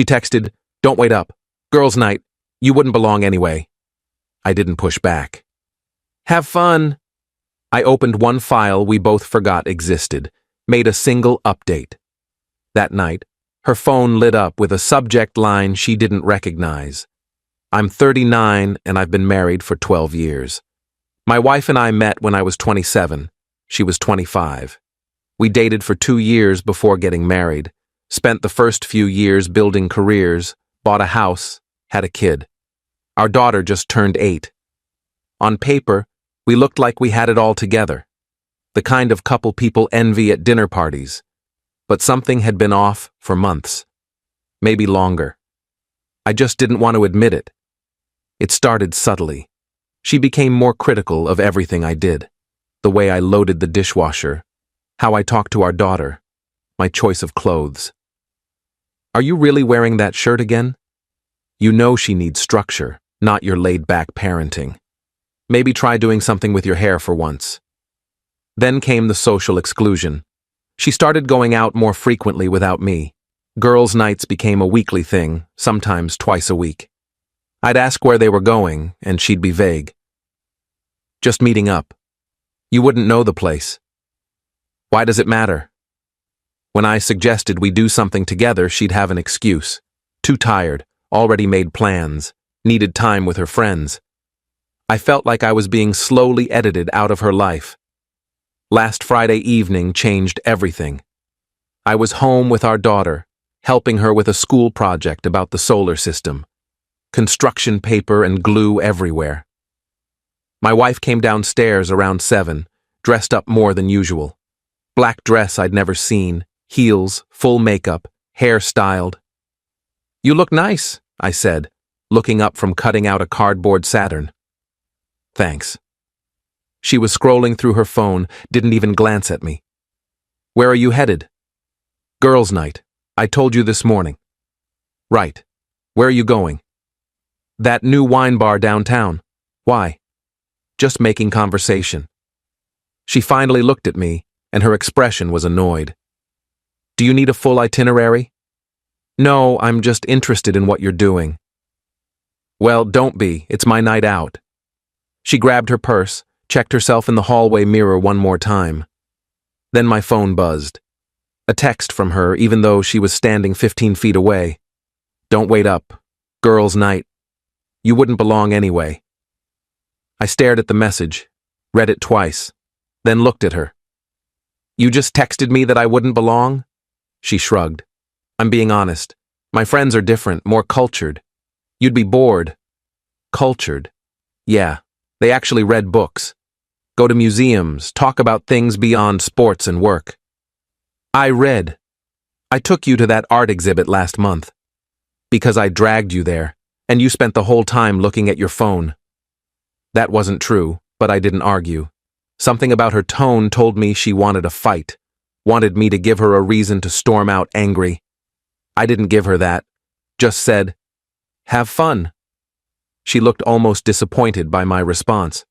She texted, "Don't wait up. Girls' night. You wouldn't belong anyway." I didn't push back. "Have fun." I opened one file we both forgot existed, made a single update. That night, her phone lit up with a subject line she didn't recognize. "I'm 39 and I've been married for 12 years. My wife and I met when I was 27. She was 25. We dated for 2 years before getting married, spent the first few years building careers, bought a house, had a kid. Our daughter just turned 8. On paper, we looked like we had it all together. The kind of couple people envy at dinner parties. But something had been off for months. Maybe longer. I just didn't want to admit it. It started subtly. She became more critical of everything I did. The way I loaded the dishwasher, how I talked to our daughter, my choice of clothes. "Are you really wearing that shirt again? You know she needs structure, not your laid-back parenting. Maybe try doing something with your hair for once." Then came the social exclusion. She started going out more frequently without me. Girls' nights became a weekly thing, sometimes twice a week. I'd ask where they were going, and she'd be vague. "Just meeting up. You wouldn't know the place." "Why does it matter?" When I suggested we do something together, she'd have an excuse. Too tired, already made plans, needed time with her friends. I felt like I was being slowly edited out of her life. Last Friday evening changed everything. I was home with our daughter, helping her with a school project about the solar system. Construction paper and glue everywhere. My wife came downstairs around 7, dressed up more than usual. Black dress I'd never seen, heels, full makeup, hair styled. "You look nice," I said, looking up from cutting out a cardboard Saturn. "Thanks." She was scrolling through her phone, didn't even glance at me. "Where are you headed?" "Girls' night. I told you this morning." "Right. Where are you going?" "That new wine bar downtown." "Why?" "Just making conversation." She finally looked at me, and her expression was annoyed. "Do you need a full itinerary?" "No, I'm just interested in what you're doing." "Well, don't be. It's my night out." She grabbed her purse, checked herself in the hallway mirror one more time. Then my phone buzzed. A text from her, even though she was standing 15 feet away. "Don't wait up. Girls' night. You wouldn't belong anyway." I stared at the message, read it twice, then looked at her. "You just texted me that I wouldn't belong?" She shrugged. "I'm being honest. My friends are different, more cultured. You'd be bored." "Cultured?" "Yeah, they actually read books. Go to museums, talk about things beyond sports and work." "I read. I took you to that art exhibit last month. Because I dragged you there, and you spent the whole time looking at your phone." That wasn't true, but I didn't argue. Something about her tone told me she wanted a fight, wanted me to give her a reason to storm out angry. I didn't give her that, just said, "Have fun." She looked almost disappointed by my response,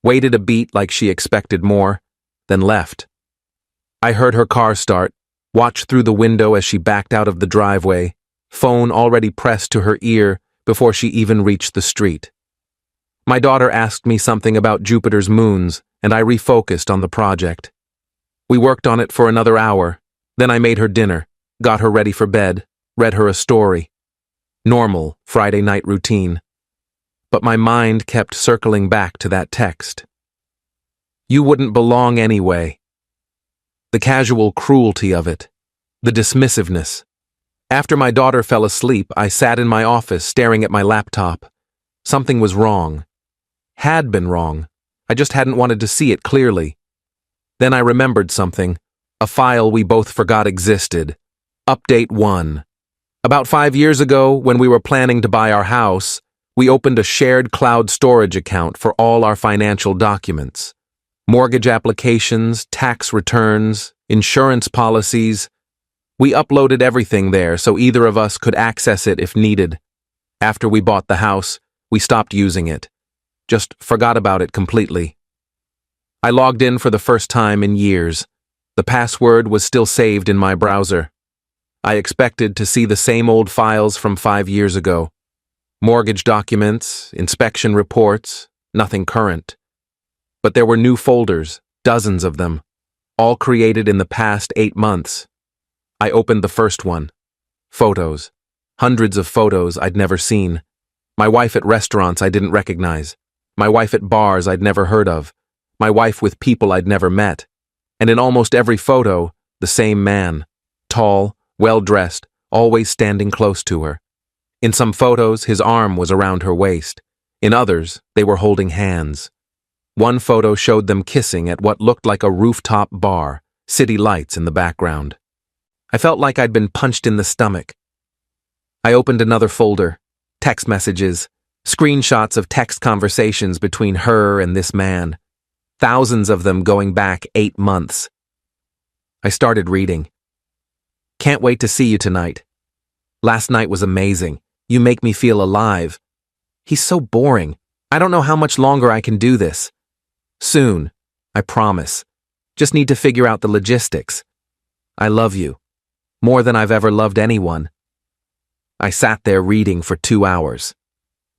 waited a beat like she expected more, then left. I heard her car start, watched through the window as she backed out of the driveway, phone already pressed to her ear before she even reached the street. My daughter asked me something about Jupiter's moons, and I refocused on the project. We worked on it for another hour, then I made her dinner, got her ready for bed, read her a story. Normal Friday night routine. But my mind kept circling back to that text. "You wouldn't belong anyway." The casual cruelty of it, the dismissiveness. After my daughter fell asleep, I sat in my office staring at my laptop. Something was wrong. Had been wrong. I just hadn't wanted to see it clearly. Then I remembered something, a file we both forgot existed. Update 1. About 5 years ago, when we were planning to buy our house, we opened a shared cloud storage account for all our financial documents. Mortgage applications, tax returns, insurance policies. We uploaded everything there so either of us could access it if needed. After we bought the house, we stopped using it. Just forgot about it completely. I logged in for the first time in years. The password was still saved in my browser. I expected to see the same old files from 5 years ago. Mortgage documents, inspection reports, nothing current. But there were new folders, dozens of them, all created in the past 8 months. I opened the first one. Photos. Hundreds of photos I'd never seen. My wife at restaurants I didn't recognize. My wife at bars I'd never heard of. My wife with people I'd never met. And in almost every photo, the same man. Tall, well-dressed, always standing close to her. In some photos, his arm was around her waist. In others, they were holding hands. One photo showed them kissing at what looked like a rooftop bar, city lights in the background. I felt like I'd been punched in the stomach. I opened another folder, text messages, screenshots of text conversations between her and this man, thousands of them going back 8 months. I started reading. Can't wait to see you tonight. Last night was amazing. You make me feel alive. He's so boring. I don't know how much longer I can do this. Soon, I promise. Just need to figure out the logistics. I love you. More than I've ever loved anyone. I sat there reading for 2 hours.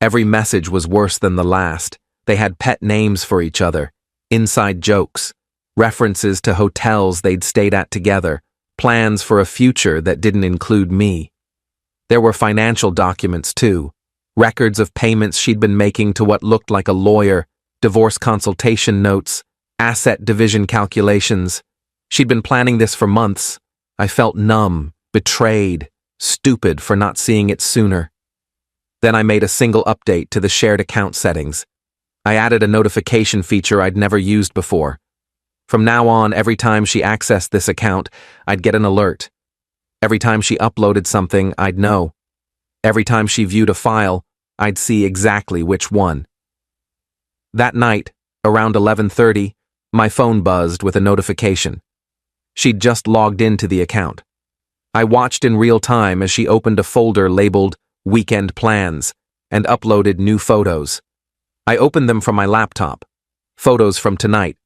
Every message was worse than the last. They had pet names for each other, inside jokes, references to hotels they'd stayed at together, plans for a future that didn't include me. There were financial documents too, records of payments she'd been making to what looked like a lawyer, divorce consultation notes, asset division calculations. She'd been planning this for months. I felt numb, betrayed, stupid for not seeing it sooner. Then I made a single update to the shared account settings. I added a notification feature I'd never used before. From now on, every time she accessed this account, I'd get an alert. Every time she uploaded something, I'd know. Every time she viewed a file, I'd see exactly which one. That night, around 11:30, my phone buzzed with a notification. She'd just logged into the account. I watched in real time as she opened a folder labeled Weekend Plans and uploaded new photos. I opened them from my laptop. Photos from tonight.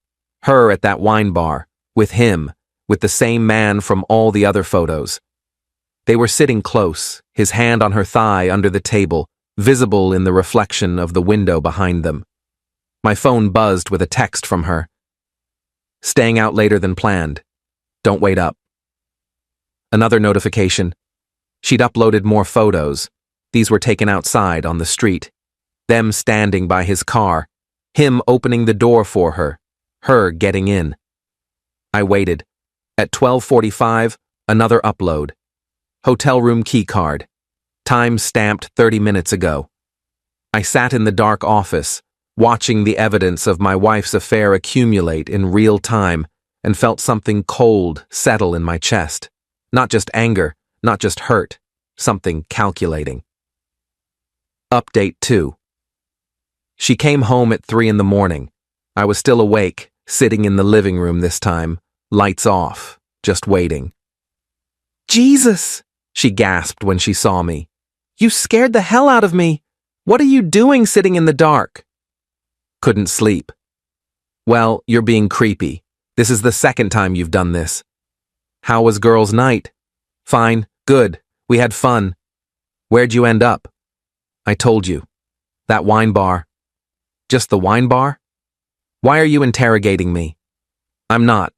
Her at that wine bar, with him, with the same man from all the other photos. They were sitting close, his hand on her thigh under the table, visible in the reflection of the window behind them. My phone buzzed with a text from her. Staying out later than planned. Don't wait up. Another notification. She'd uploaded more photos. These were taken outside on the street. Them standing by his car. Him opening the door for her. Her getting in. I waited. At 12:45, another upload. Hotel room key card. Time stamped 30 minutes ago. I sat in the dark office, watching the evidence of my wife's affair accumulate in real time, and felt something cold settle in my chest. Not just anger, not just hurt, something calculating. Update 2. She came home at 3 a.m. I was still awake, sitting in the living room this time, lights off, just waiting. Jesus, she gasped when she saw me. You scared the hell out of me. What are you doing sitting in the dark? Couldn't sleep. Well, you're being creepy. This is the second time you've done this. How was girls' night? Fine, good, we had fun. Where'd you end up? I told you. That wine bar. Just the wine bar? Why are you interrogating me? I'm not.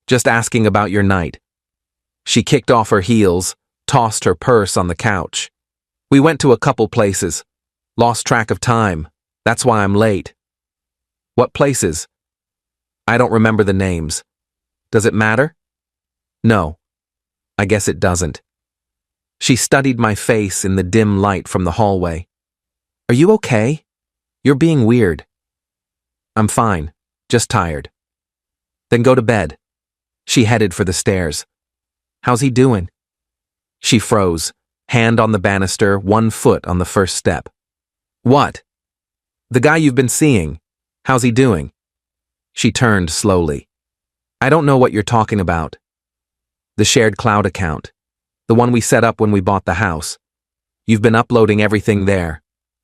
Just asking about your night. She kicked off her heels, tossed her purse on the couch. We went to a couple places. Lost track of time. That's why I'm late. What places? I don't remember the names. Does it matter? No. I guess it doesn't. She studied my face in the dim light from the hallway. Are you okay? You're being weird. I'm fine. Just tired. Then go to bed. She headed for the stairs. How's he doing? She froze, hand on the banister, one foot on the first step. What? The guy you've been seeing. How's he doing? She turned slowly. I don't know what you're talking about. The shared cloud account. The one we set up when we bought the house. You've been uploading everything there.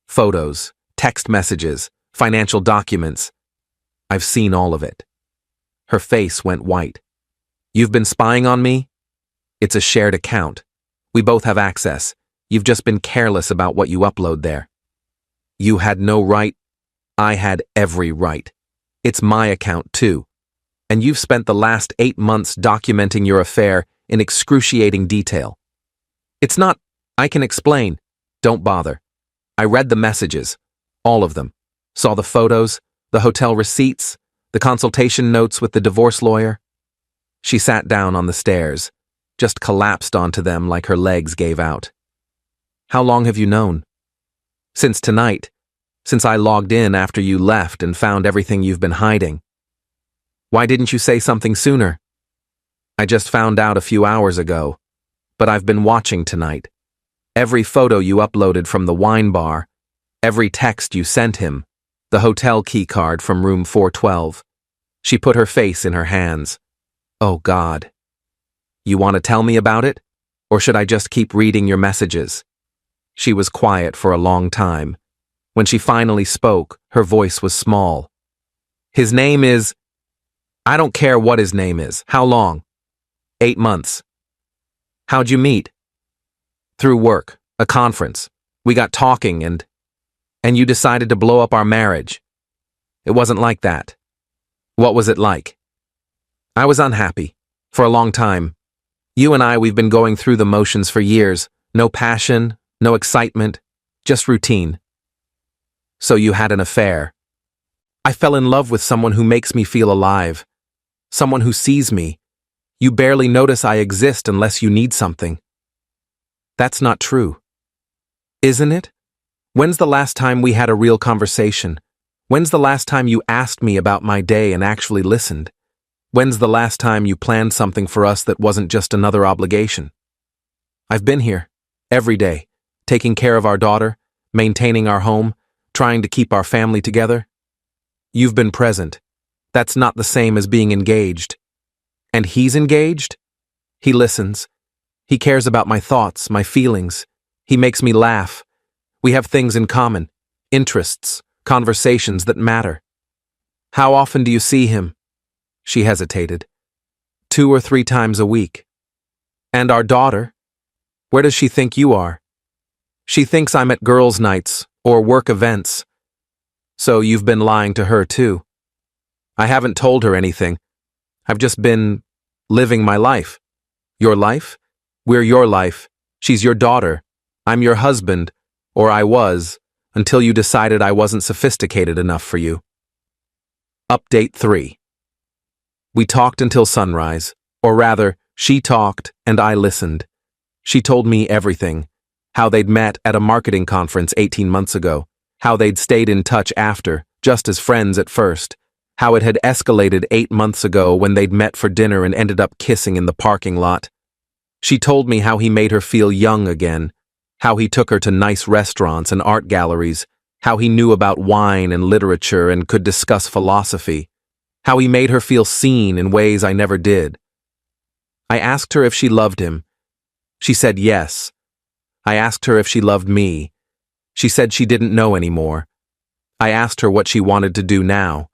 Photos, text messages, financial documents. I've seen all of it. Her face went white. You've been spying on me? It's a shared account. We both have access. You've just been careless about what you upload there. You had no right. I had every right. It's my account too. And you've spent the last 8 months documenting your affair in excruciating detail. It's not, I can explain. Don't bother. I read the messages. All of them. Saw the photos, the hotel receipts, the consultation notes with the divorce lawyer. She sat down on the stairs, just collapsed onto them like her legs gave out. How long have you known? Since tonight, since I logged in after you left and found everything you've been hiding. Why didn't you say something sooner? I just found out a few hours ago, but I've been watching tonight. Every photo you uploaded from the wine bar, every text you sent him, the hotel key card from room 412. She put her face in her hands. Oh God. You want to tell me about it? Or should I just keep reading your messages? She was quiet for a long time. When she finally spoke, her voice was small. His name is... I don't care what his name is. How long? 8 months. How'd you meet? Through work, a conference. We got talking and you decided to blow up our marriage. It wasn't like that. What was it like? I was unhappy. For a long time. You and I, we've been going through the motions for years. No passion, no excitement, just routine. So you had an affair. I fell in love with someone who makes me feel alive. Someone who sees me. You barely notice I exist unless you need something. That's not true. Isn't it? When's the last time we had a real conversation? When's the last time you asked me about my day and actually listened? When's the last time you planned something for us that wasn't just another obligation? I've been here, every day, taking care of our daughter, maintaining our home, trying to keep our family together. You've been present. That's not the same as being engaged. And he's engaged? He listens. He cares about my thoughts, my feelings. He makes me laugh. We have things in common, interests, conversations that matter. How often do you see him? She hesitated. 2 or 3 times a week. And our daughter? Where does she think you are? She thinks I'm at girls' nights or work events. So you've been lying to her too. I haven't told her anything. I've just been living my life. Your life? We're your life. She's your daughter. I'm your husband, or I was, until you decided I wasn't sophisticated enough for you. Update 3. We talked until sunrise, or rather, she talked and I listened. She told me everything. How they'd met at a marketing conference 18 months ago. How they'd stayed in touch after, just as friends at first. How it had escalated 8 months ago when they'd met for dinner and ended up kissing in the parking lot. She told me how he made her feel young again. How he took her to nice restaurants and art galleries. How he knew about wine and literature and could discuss philosophy. How he made her feel seen in ways I never did. I asked her if she loved him. She said yes. I asked her if she loved me. She said she didn't know anymore. I asked her what she wanted to do now.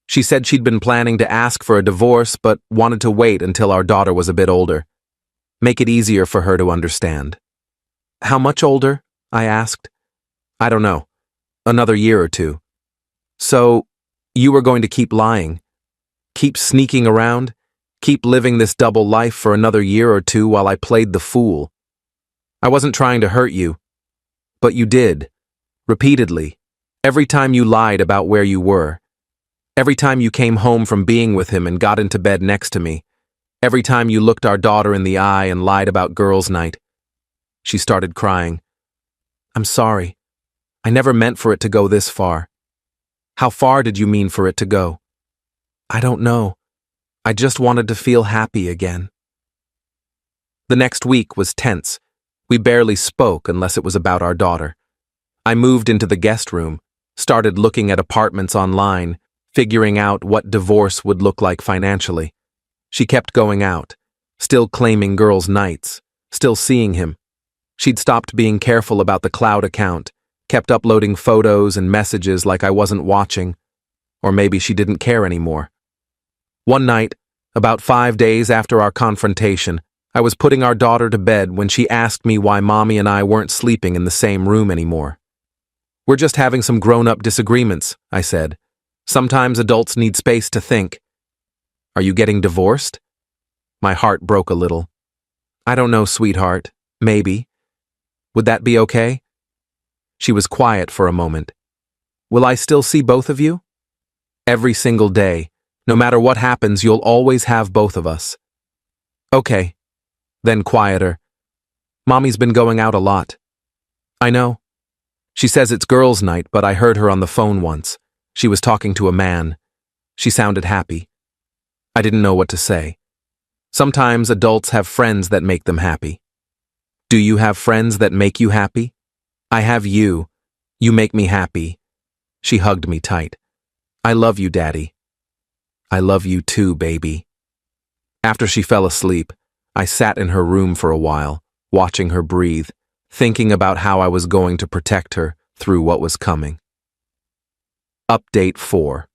She said she'd been planning to ask for a divorce but wanted to wait until our daughter was a bit older. Make it easier for her to understand. How much older? I asked. I don't know. Another year or 2. So, you were going to keep lying? Keep sneaking around? Keep living this double life for another year or 2 while I played the fool? I wasn't trying to hurt you. But you did. Repeatedly. Every time you lied about where you were. Every time you came home from being with him and got into bed next to me. Every time you looked our daughter in the eye and lied about girls' night. She started crying. I'm sorry. I never meant for it to go this far. How far did you mean for it to go? I don't know. I just wanted to feel happy again. The next week was tense. We barely spoke unless it was about our daughter. I moved into the guest room, started looking at apartments online, figuring out what divorce would look like financially. She kept going out, still claiming girls' nights, still seeing him. She'd stopped being careful about the cloud account, kept uploading photos and messages like I wasn't watching, or maybe she didn't care anymore. One night, about 5 days after our confrontation, I was putting our daughter to bed when she asked me why Mommy and I weren't sleeping in the same room anymore. We're just having some grown-up disagreements, I said. Sometimes adults need space to think. Are you getting divorced? My heart broke a little. I don't know, sweetheart. Maybe. Would that be okay? She was quiet for a moment. Will I still see both of you? Every single day. No matter what happens, you'll always have both of us. Okay. Then quieter. Mommy's been going out a lot. I know. She says it's girls' night, but I heard her on the phone once. She was talking to a man. She sounded happy. I didn't know what to say. Sometimes adults have friends that make them happy. Do you have friends that make you happy? I have you. You make me happy. She hugged me tight. I love you, Daddy. I love you too, baby. After she fell asleep, I sat in her room for a while, watching her breathe, thinking about how I was going to protect her through what was coming. Update 4.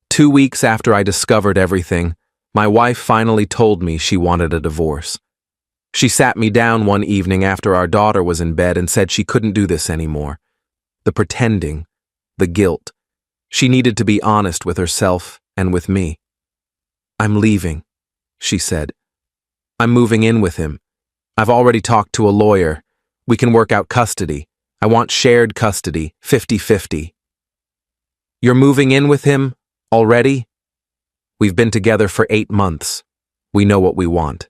2 weeks after I discovered everything, my wife finally told me she wanted a divorce. She sat me down one evening after our daughter was in bed and said she couldn't do this anymore. The pretending, the guilt. She needed to be honest with herself and with me. I'm leaving, she said. I'm moving in with him. I've already talked to a lawyer. We can work out custody. I want shared custody, 50-50. You're moving in with him already? We've been together for 8 months. We know what we want.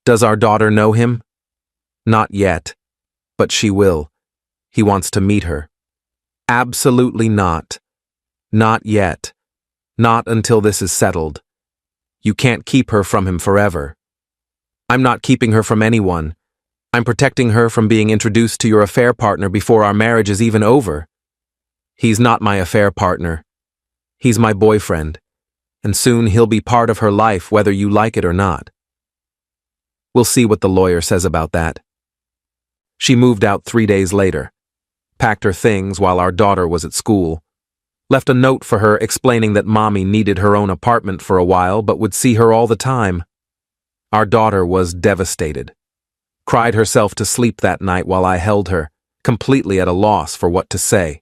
Does our daughter know him? Not yet, but she will. He wants to meet her. Absolutely not. Not yet. Not until this is settled. You can't keep her from him forever. I'm not keeping her from anyone. I'm protecting her from being introduced to your affair partner before our marriage is even over. He's not my affair partner. He's my boyfriend, and soon he'll be part of her life whether you like it or not. We'll see what the lawyer says about that. She moved out 3 days later, packed her things while our daughter was at school, left a note for her explaining that Mommy needed her own apartment for a while but would see her all the time. Our daughter was devastated, cried herself to sleep that night while I held her, completely at a loss for what to say.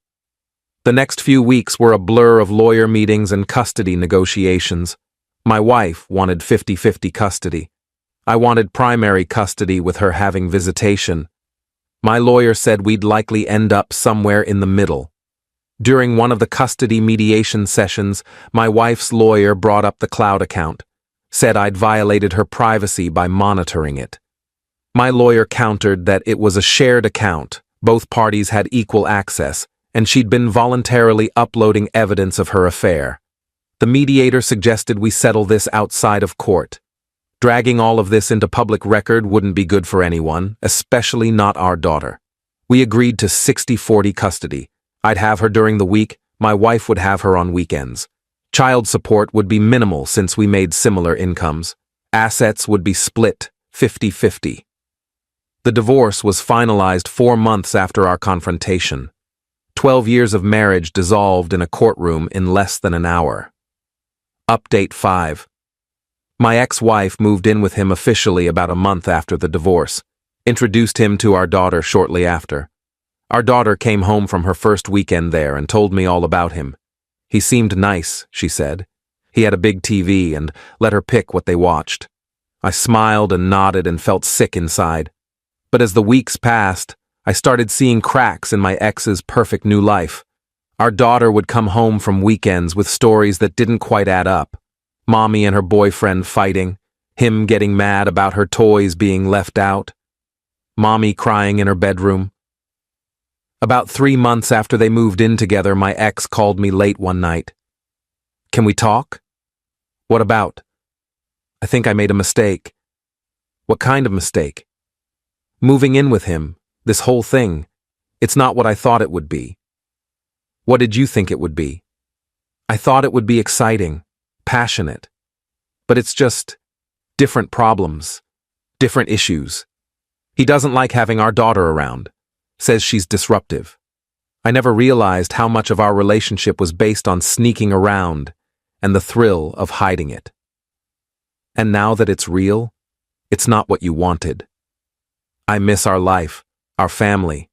The next few weeks were a blur of lawyer meetings and custody negotiations. My wife wanted 50-50 custody. I wanted primary custody with her having visitation. My lawyer said we'd likely end up somewhere in the middle. During one of the custody mediation sessions, my wife's lawyer brought up the cloud account, said I'd violated her privacy by monitoring it. My lawyer countered that it was a shared account, both parties had equal access, and she'd been voluntarily uploading evidence of her affair. The mediator suggested we settle this outside of court. Dragging all of this into public record wouldn't be good for anyone, especially not our daughter. We agreed to 60-40 custody. I'd have her during the week, my wife would have her on weekends. Child support would be minimal since we made similar incomes. Assets would be split 50-50. The divorce was finalized 4 months after our confrontation. 12 years of marriage dissolved in a courtroom in less than an hour. Update 5. My ex-wife moved in with him officially about a month after the divorce, introduced him to our daughter shortly after. Our daughter came home from her first weekend there and told me all about him. He seemed nice, she said. He had a big TV and let her pick what they watched. I smiled and nodded and felt sick inside. But as the weeks passed, I started seeing cracks in my ex's perfect new life. Our daughter would come home from weekends with stories that didn't quite add up. Mommy and her boyfriend fighting, him getting mad about her toys being left out, Mommy crying in her bedroom. About 3 months after they moved in together, my ex called me late one night. Can we talk? What about? I think I made a mistake. What kind of mistake? Moving in with him, this whole thing, it's not what I thought it would be. What did you think it would be? I thought it would be exciting, passionate. But it's just different problems, different issues. He doesn't like having our daughter around, says she's disruptive. I never realized how much of our relationship was based on sneaking around and the thrill of hiding it. And now that it's real, It's not what you wanted. I miss our life, our family.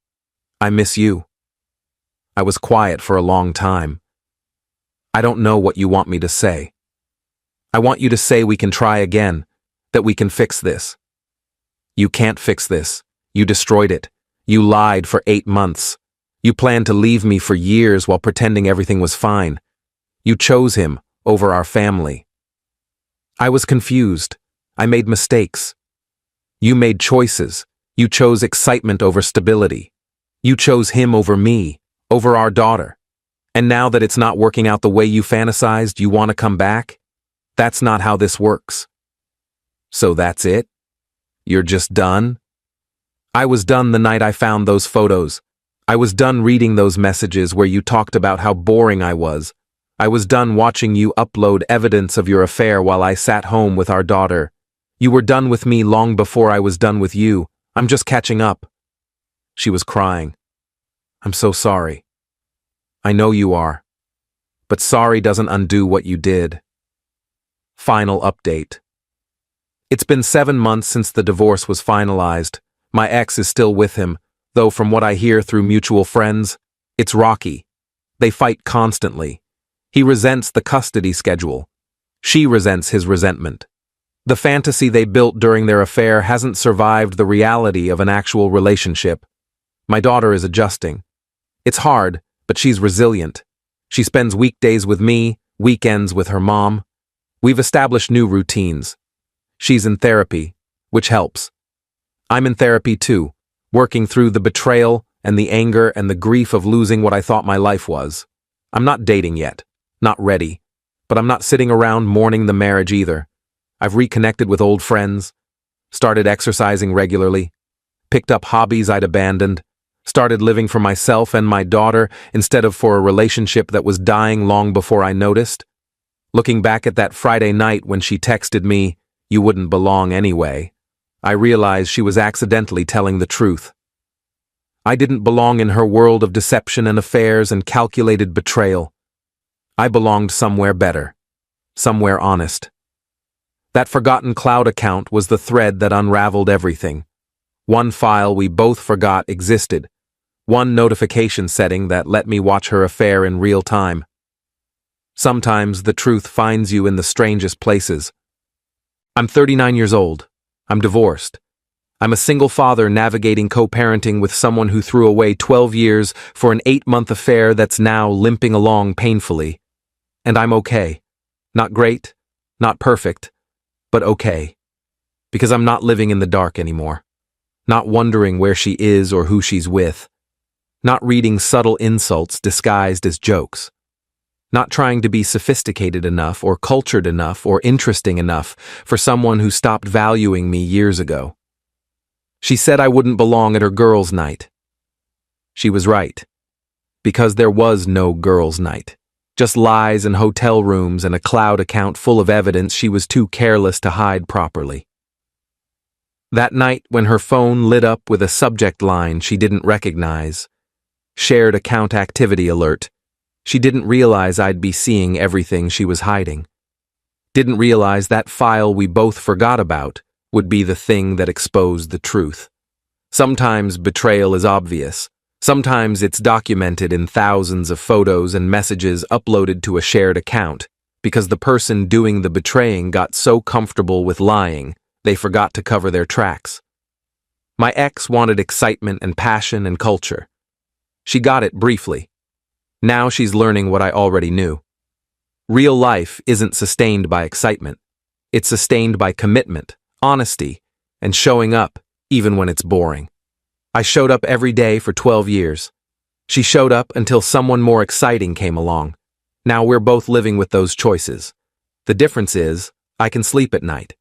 I miss you. I was quiet for a long time. I don't know what you want me to say. I want you to say we can try again, that we can fix this. You can't fix this. You destroyed it. You lied for 8 months. You planned to leave me for years while pretending everything was fine. You chose him over our family. I was confused. I made mistakes. You made choices. You chose excitement over stability. You chose him over me, over our daughter. And now that it's not working out the way you fantasized, you want to come back? That's not how this works. So that's it? You're just done? I was done the night I found those photos. I was done reading those messages where you talked about how boring I was. I was done watching you upload evidence of your affair while I sat home with our daughter. You were done with me long before I was done with you. I'm just catching up. She was crying. I'm so sorry. I know you are. But sorry doesn't undo what you did. Final update. It's been 7 months since the divorce was finalized. My ex is still with him, though from what I hear through mutual friends, it's rocky. They fight constantly. He resents the custody schedule. She resents his resentment. The fantasy they built during their affair hasn't survived the reality of an actual relationship. My daughter is adjusting. It's hard, but she's resilient. She spends weekdays with me, weekends with her mom. We've established new routines. She's in therapy, which helps. I'm in therapy too, working through the betrayal and the anger and the grief of losing what I thought my life was. I'm not dating yet, not ready, but I'm not sitting around mourning the marriage either. I've reconnected with old friends, started exercising regularly, picked up hobbies I'd abandoned, started living for myself and my daughter instead of for a relationship that was dying long before I noticed. Looking back at that Friday night when she texted me, "You wouldn't belong anyway," I realized she was accidentally telling the truth. I didn't belong in her world of deception and affairs and calculated betrayal. I belonged somewhere better, somewhere honest. That forgotten cloud account was the thread that unraveled everything. One file we both forgot existed. One notification setting that let me watch her affair in real time. Sometimes the truth finds you in the strangest places. I'm 39 years old. I'm divorced. I'm a single father navigating co-parenting with someone who threw away 12 years for an 8-month affair that's now limping along painfully. And I'm okay. Not great, not perfect, but okay. Because I'm not living in the dark anymore. Not wondering where she is or who she's with. Not reading subtle insults disguised as jokes. Not trying to be sophisticated enough or cultured enough or interesting enough for someone who stopped valuing me years ago. She said I wouldn't belong at her girls' night. She was right. Because there was no girls' night. Just lies and hotel rooms and a cloud account full of evidence she was too careless to hide properly. That night when her phone lit up with a subject line she didn't recognize, shared account activity alert, she didn't realize I'd be seeing everything she was hiding. Didn't realize that file we both forgot about would be the thing that exposed the truth. Sometimes betrayal is obvious. Sometimes it's documented in thousands of photos and messages uploaded to a shared account because the person doing the betraying got so comfortable with lying they forgot to cover their tracks. My ex wanted excitement and passion and culture. She got it briefly. Now she's learning what I already knew. Real life isn't sustained by excitement. It's sustained by commitment, honesty, and showing up even when it's boring. I showed up every day for 12 years. She showed up until someone more exciting came along. Now we're both living with those choices. The difference is, I can sleep at night.